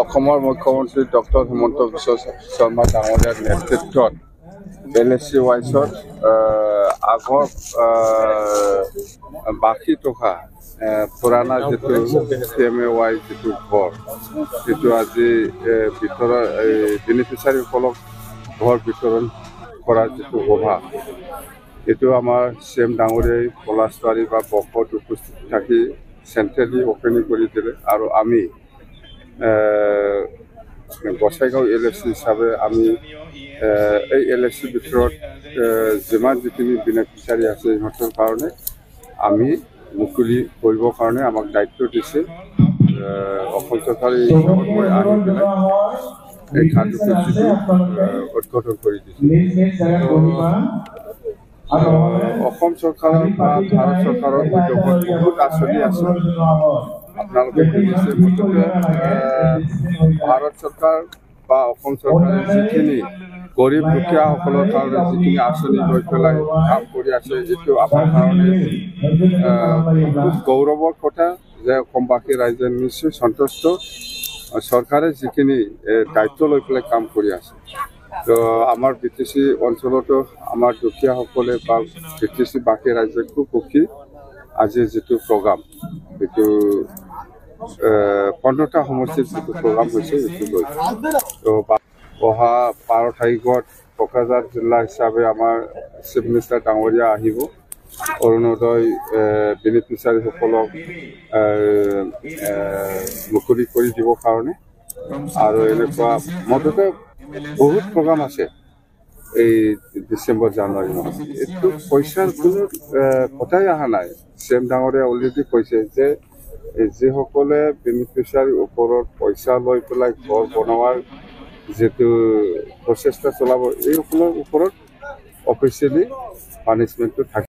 অসমৰ মুখ্যমন্ত্ৰী ডক্টৰ হিমন্ত বিশ্ব শৰ্মা ডাঙৰীয়াৰ নেতৃত্বত LSC ৱাইজত আগৰ বাকী থকা পুৰণা যিটো CMAY যিটো ঘৰ যিটো আজি বেনিফিচিয়াৰীসকলক ঘৰ বিতৰণ কৰাৰ যিটো সভা এইটো আমাৰ CM ডাঙৰীয়াই পলাশবাৰী বা বকত উপস্থিত থাকি চেণ্ট্ৰেলি অপেনিং কৰি দিলে আৰু আমি গোসাইগাঁও LSC হিচাপে আমি এই LSC ভিতৰত যিমান যিখিনি বেনিফিচিয়াৰী আছে সিহঁতৰ কাৰণে আমি মুকলি কৰিবৰ কাৰণে আমাক দায়িত্ব দিছে অসম চৰকাৰে মই আহি পেলাই এই কাৰ্যসূচীটো উদ্বোধন কৰি দিছে অসম চৰকাৰৰ বা ভাৰত চৰকাৰৰ উদ্যোগত বহুত আঁচনি আছে আপোনালোকে শুনিছে মুঠতে ভাৰত চৰকাৰ বা অসম চৰকাৰে যিখিনি গৰীব দুখীয়াসকলৰ কাৰণে যিখিনি আঁচনি লৈ পেলাই কাম কৰি আছে এইটো আমাৰ কাৰণে খুব গৌৰৱৰ কথা যে অসমবাসী ৰাইজে নিশ্চয় সন্তুষ্ট চৰকাৰে যিখিনি দায়িত্ব লৈ পেলাই কাম কৰি আছে তো আমাৰ BTC অঞ্চলতো আমাৰ দুখীয়াসকলে বা BTC বাকী ৰাইজে খুব সুখী আজিৰ যিটো প্ৰগ্ৰাম এইটো 15টা সমষ্টিৰ যিটো প্ৰগ্ৰাম হৈছে এইটো লৈ তো অহা 12 তাৰিখত কোকৰাঝাৰ জিলা হিচাপে আমাৰ চিফ মিনিষ্টাৰ ডাঙৰীয়া আহিব অৰুণোদয় বেনিফিচিয়াৰীসকলক মুকলি কৰি দিবৰ কাৰণে আৰু এনেকুৱা মুঠতে বহুত প্ৰগ্ৰাম আছে এই ডিচেম্বৰ জানুৱাৰী মাহত এইটো পইচাৰ কোনো কথাই অহা নাই CM ডাঙৰীয়া অলৰেডি কৈছে যে যিসকলে বেনিফিচিয়াৰীৰ ওপৰত পইচা লৈ পেলাই ঘৰ বনোৱাৰ যেটো প্ৰচেষ্টা চলাব এইসকলৰ ওপৰত অফিচিয়েলি পানিশমেণ্টটো থাকে